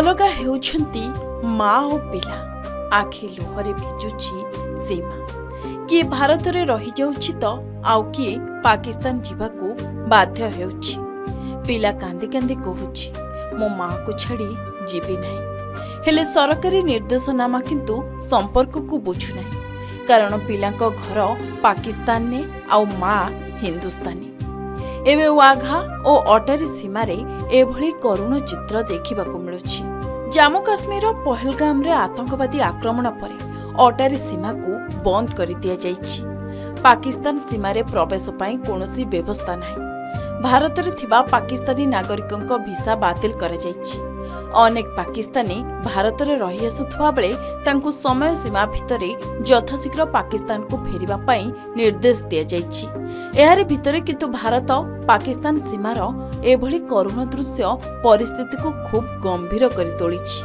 अलगा हेउछंती माँ और पिला आखि लुहरे भिजुछि से माँ किए भारत रे रही जाउछि तो आउ किए पाकिस्तान जीवाकू बाध्य हेउछि। पिला कांदी कांदी कहूछि मो माँ को छाड़ी जीवी नहीं हेले सरकारी निर्देशनामा किंतु संपर्क को बुझु नहीं कारण पिलांको घर पाकिस्तान ने आउ माँ हिंदुस्तानी। एवं वाघा और अटारी सीमारे एभली करुण चित्र देखिबाकू मिलुछि। जम्मू काश्मीर पहलगाम रे आतंकवादी आक्रमण पर अटारी सीमा को बंद कर दिया जाइछि। पाकिस्तान सीमारे प्रवेश पाई कोनोसी व्यवस्था नाही। भारत रे थिबा पाकिस्तानी नागरिकंक वीसा बातिल करा जाइछि। अनेक पाकिस्तानी भारत रे रही आसुथबा बेले तांकु समय सीमा भितरे यथाशीघ्र पाकिस्तान को फेरिबा पाई निर्देश दिया जाइछि। एहारे भितरे किंतु भारत पाकिस्तान सीमार एभली करुण दृश्य परिस्थिति को खूब गंभीर करि तोलिछि।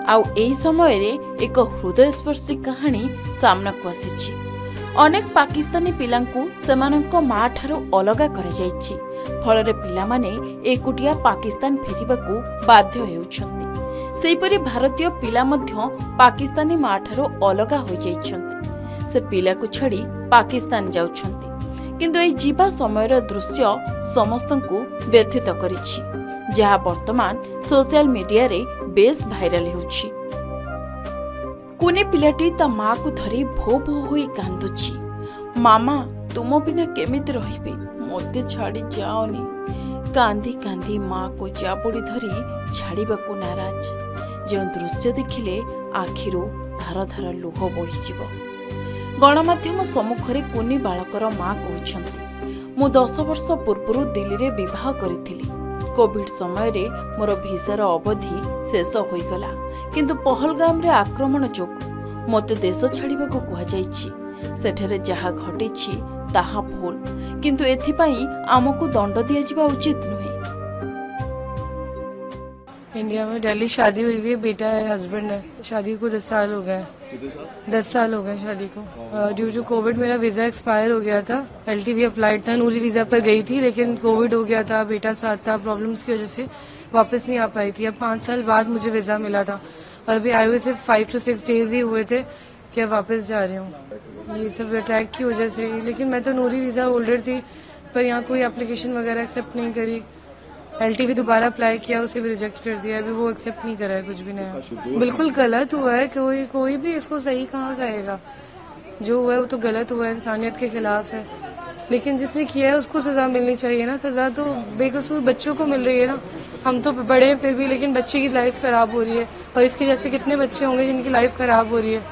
आउ एही समय रे एक हृदयस्पर्शी कहानी सामना को आसीछि। अनेक पाकिस्तानी पिलांकु सेमानंको माँ ठारू अलगा करा जाइछि। फलरे पिलामाने एकुटिया पाकिस्तान फेरिबाकू बाध्य हेउछंती। सेहिपरि भारतीय पिला मध्य पाकिस्तानी माँ ठारू अलगा होई जाइछंती। से पिलाकू छाड़ी पाकिस्तान जाउछंती किंतु एही जीवा समयर दृश्य समस्तंकु व्यथित करिछि जहा वर्तमान सोशल मीडिया रे बेस भाइराल हेउछि। कुने पिलाटी ता माँ को धरी भो भो होई कांदुछि। मामा तुम बिना केमिति रहिबे मते छाड़ी जाओनी। कांदी कांदी माँ को चापुड़ी धरी छाड़ीबाकू नाराज। जो दृश्य देखिले आखिरो धार धार लुह बोहिजिब। गणमाध्यम सम्मुखरे कुनी बालकर माँ कहउछंती मु 10 वर्ष पूर्व दिल्ली रे विवाह करिथिली। कोविड समय रे मोर भिसार अवधि शेष होईगला किंतु पहलगाम रे आक्रमण जोगु मते देश छाड़ीबाकू कुहा जाइछि। सेठरे जहा घटिछि ताहा भूल किंतु एथिपाई आमको दंड दिया जिबा उचित नुहे। इंडिया में दिल्ली शादी हुई है, बेटा है, हस्बैंड है। शादी को 10 साल हो गए। 10 साल हो गए शादी को। ड्यू टू कोविड मेरा वीजा एक्सपायर हो गया था। एलटीवी अप्लाइड था, नूरी वीजा पर गई थी लेकिन कोविड हो गया था, बेटा साथ था, प्रॉब्लम्स की वजह से वापस नहीं आ पाई थी। अब 5 साल बाद मुझे वीजा मिला था और अभी आए हुए सिर्फ 5 to 6 डेज ही हुए थे कि वापस जा रही हूँ। ये सब अटैक की वजह से। लेकिन मैं तो नूरी वीजा होल्डर थी पर यहाँ कोई एप्लीकेशन वगैरह एक्सेप्ट नहीं करी। एलटीवी दोबारा अप्लाई किया, उसे भी रिजेक्ट कर दिया। अभी वो एक्सेप्ट नहीं करा है कुछ भी नया। बिल्कुल गलत हुआ है। कोई भी इसको सही कहाँ कहेगा। जो हुआ है वो तो गलत हुआ है, इंसानियत के खिलाफ है। लेकिन जिसने किया है उसको सजा मिलनी चाहिए ना। सजा तो बेकसूर बच्चों को मिल रही है ना। हम तो बड़े हैं फिर भी, लेकिन बच्चे की लाइफ खराब हो रही है और इसके जैसे कितने बच्चे होंगे जिनकी लाइफ खराब हो रही है।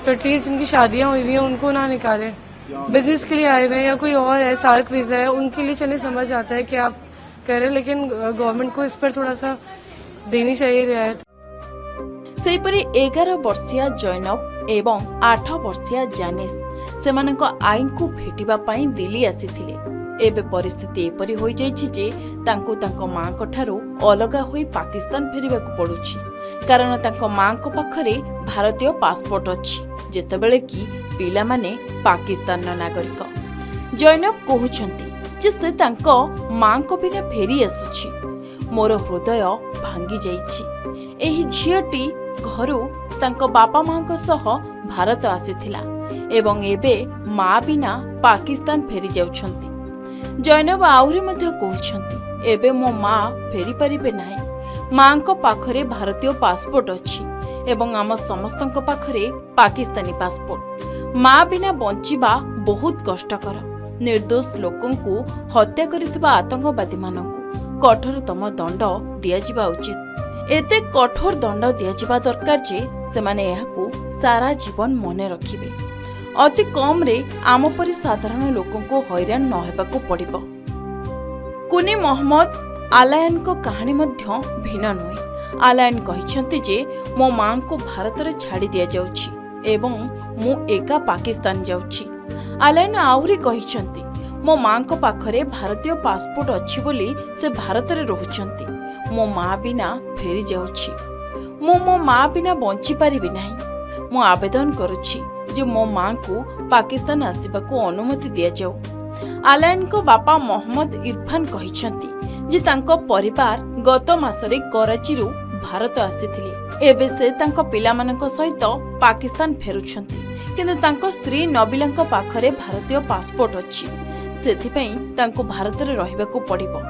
तो एटलीस्ट जिनकी शादियां हुई हैं उनको ना निकालें। बिजनेस के लिए आए हुए हैं या कोई और है, सार्क वीजा है, उनके लिए चले समझ आता है कि आप कह रहे, लेकिन गवर्नमेंट को इस पर थोड़ा सा देनी चाहिए रियायत। सेहिपरि 11 वर्षीय जैनब एवं 8 वर्षीय जानिस सेमानक आईन को भेटिबा पाई दिल्ली आसीथिले। एबे परिस्थिति एपरि होई जाइछि जे तांको तांको मांको ठारू अलगा होई पाकिस्तान फेरिबाकू पडुछि कारण तांको मांको पाखरे भारतीय पासपोर्ट अछि जेतेबेले कि पिला माने पाकिस्तान नागरिक। जैनब कहउछंती जे से तांको मांको बिना फेरी आसुछि। मोर हृदय भांगी जाइछि। एही झियटी घरु तांको बापा मांको सह भारत आसीथिला एवं एबे मां बिना पाकिस्तान फेरी जाउछंती। जैनब आउरी मध्य कहउछंती एबे मो मां फेरी परिबे नाही। मांको पाखरे भारतीय पासपोर्ट अछि एवं आम समस्तंको पाखरे पाकिस्तानी पासपोर्ट। मां बिना बंचिबा बहुत कष्टकर। निर्दोष लोकंकु हत्या करिथिबा आतंकवादी मानंकु कठोरतम दंड दियाजिबा उचित। एते कठोर दंड दियाजिबा दरकार जे सेमाने एहाकु सारा जीवन मने रखिबे। अति कम रे आम परि साधारण लोकंकु हैरान न हेबाकू पड़िबो। कुनी मोहम्मद आलायन को कहानी मध्य भिन्न नुहे। आलायन कहिसंती जे मो मां को भारत रे छाड़ी दिया जाउछि एवं मु एका पाकिस्तान जाउछि। आलायन आउरी कहिसंती मो मां को पाखरे भारतीय पासपोर्ट अछि बोली से भारत रे रहुचंती। मो मां बिना फेरी जाउछि। मो मां बिना बंची पारिबि नाही। मु आवेदन करूछि जे मो मां को पाकिस्तान आसीबाकू अनुमति दिया जाऊ। आलायन को बापा मोहम्मद इरफान कहिसंती जे तांको परिवार गत मासरे कराची रु भारत आसीथिले। एबे से तांको पिलामानंक सहित पाकिस्तान फेरुछंती, किंतु तांको स्त्री नबिलांक पाखरे भारतीय पासपोर्ट अछि। सेथिपई तांको भारत रे रहिबाकू पड़िबो।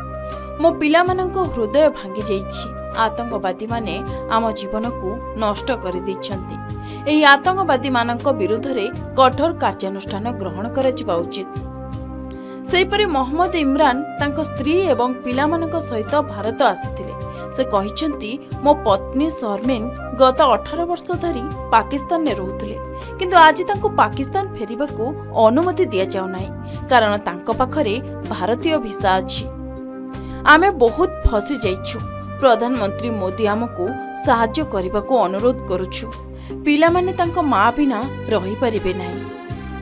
मो पिलामानंक हृदय भांगी जाइछि। आतंकवादी माने आम जीवन को नष्ट कर दैछंती। एही आतंकवादी मानंक विरुद्ध रे कठोर कार्यानुष्ठान ग्रहण कराजिबा उचित। सेहिपरि मोहम्मद इमरान तांको स्त्री एवं पिलामानंक सहित भारत आसीथिले। से कहिसंती मो पत्नी शर्मिन गत 18 वर्ष धरी पाकिस्तान ने रहुथिले, किंतु आज तांको पाकिस्तान फेरिबाकू अनुमति दिया जाउ नाही, कारण तांको पाखरे भारतीय वीसा अछि। आमे बहुत फसी जाइछु। प्रधानमंत्री मोदी आमको साहाय्य करबाकू अनुरोध करुछु। पिलामाने तांको मां बिना रही परिबे नाही।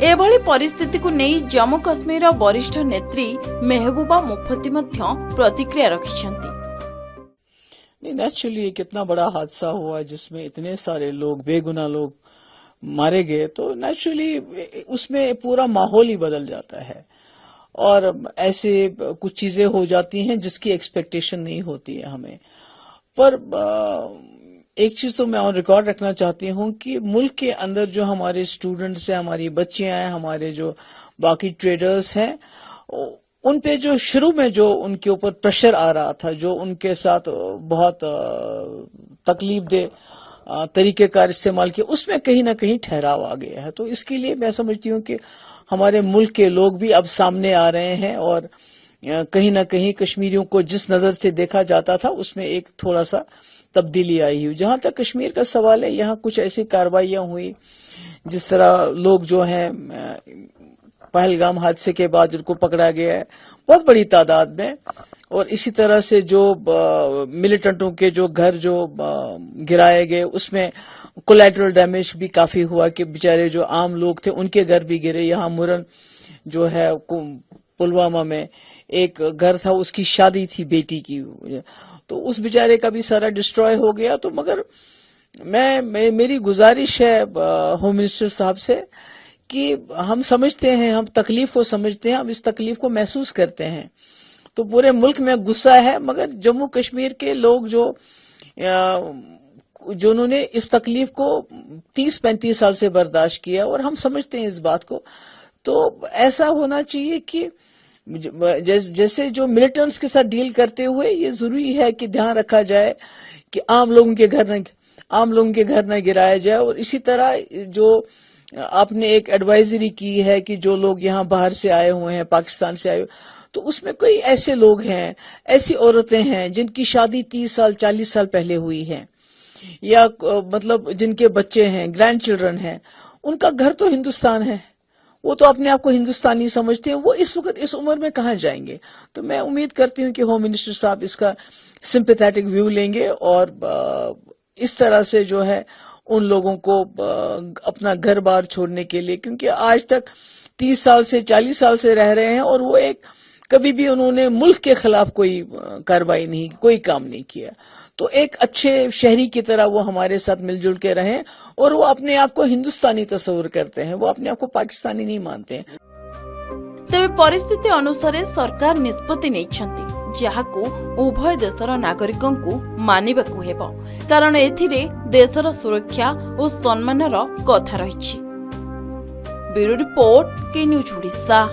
एभली परिस्थिति को नहीं जम्मू कश्मीर वरिष्ठ नेत्री मेहबूबा मुफ्ती मध्य प्रतिक्रिया रखिछंती। नेचुरली कितना बड़ा हादसा हुआ जिसमें इतने सारे लोग, बेगुनाह लोग मारे गए, तो नेचुरली उसमें पूरा माहौल ही बदल जाता है और ऐसे कुछ चीजें हो जाती हैं जिसकी एक्सपेक्टेशन नहीं होती है हमें। पर एक चीज तो मैं ऑन रिकॉर्ड रखना चाहती हूं कि मुल्क के अंदर जो हमारे स्टूडेंट्स हैं, हमारी बच्चियां हैं, हमारे जो बाकी ट्रेडर्स हैं, उन पे जो शुरू में जो उनके ऊपर प्रेशर आ रहा था, जो उनके साथ बहुत तकलीफ दे तरीकेकार इस्तेमाल किया, उसमें कहीं ना कहीं ठहराव आ गया है। तो इसके लिए मैं समझती हूं कि हमारे मुल्क के लोग भी अब सामने आ रहे हैं और कहीं ना कहीं कश्मीरियों को जिस नजर से देखा जाता था उसमें एक थोड़ा सा तब्दीली आई हुई। जहां तक कश्मीर का सवाल है, यहाँ कुछ ऐसी कार्रवाइयां हुई जिस तरह लोग जो हैं पहलगाम हादसे के बाद जिनको पकड़ा गया है बहुत बड़ी तादाद में, और इसी तरह से जो मिलिटेंटों के जो घर जो गिराए गए उसमें कोलैटरल डैमेज भी काफी हुआ कि बेचारे जो आम लोग थे उनके घर भी गिरे। यहाँ मुरन जो है पुलवामा में एक घर था, उसकी शादी थी बेटी की, तो उस बेचारे का भी सारा डिस्ट्रॉय हो गया। तो मगर मेरी गुजारिश है होम मिनिस्टर साहब से कि हम समझते हैं, हम तकलीफ को समझते हैं, हम इस तकलीफ को महसूस करते हैं। तो पूरे मुल्क में गुस्सा है, मगर जम्मू कश्मीर के लोग जो उन्होंने इस तकलीफ को 30-35 साल से बर्दाश्त किया और हम समझते हैं इस बात को। तो ऐसा होना चाहिए कि जैसे जो मिलिटेंट्स के साथ डील करते हुए ये जरूरी है कि ध्यान रखा जाए कि आम लोगों के घर न गिराया जाए। और इसी तरह जो आपने एक एडवाइजरी की है कि जो लोग यहाँ बाहर से आए हुए हैं, पाकिस्तान से आए हुए, तो उसमें कोई ऐसे लोग हैं, ऐसी औरतें हैं जिनकी शादी 30 साल 40 साल पहले हुई है, या मतलब जिनके बच्चे हैं, ग्रैंड चिल्ड्रन हैं, उनका घर तो हिंदुस्तान है, वो तो अपने आप को हिंदुस्तानी समझते हैं, वो इस वक्त इस उम्र में कहाँ जाएंगे। तो मैं उम्मीद करती हूँ कि होम मिनिस्टर साहब इसका सिंपैथेटिक व्यू लेंगे और इस तरह से जो है उन लोगों को अपना घर बार छोड़ने के लिए, क्योंकि आज तक 30 साल से 40 साल से रह रहे हैं और वो कभी भी उन्होंने मुल्क के खिलाफ कोई कार्रवाई नहीं, कोई काम नहीं किया। तो एक अच्छे शहरी की तरह वो हमारे साथ मिलजुल के रहें और वो अपने आप को हिंदुस्तानी तस्वुर करते हैं, वो अपने आप को पाकिस्तानी नहीं मानते हैं। तेबे परिस्थिति अनुसार सरकार निष्पत्ति नेइछंती, जाहाकू उभय देशर नागरिकों को मानिबाकू हेबो, कारण एथिरे देशर सुरक्षा और सम्मानर कथा रहिछि। ब्यूरो रिपोर्ट, के न्यूज ओडिशा।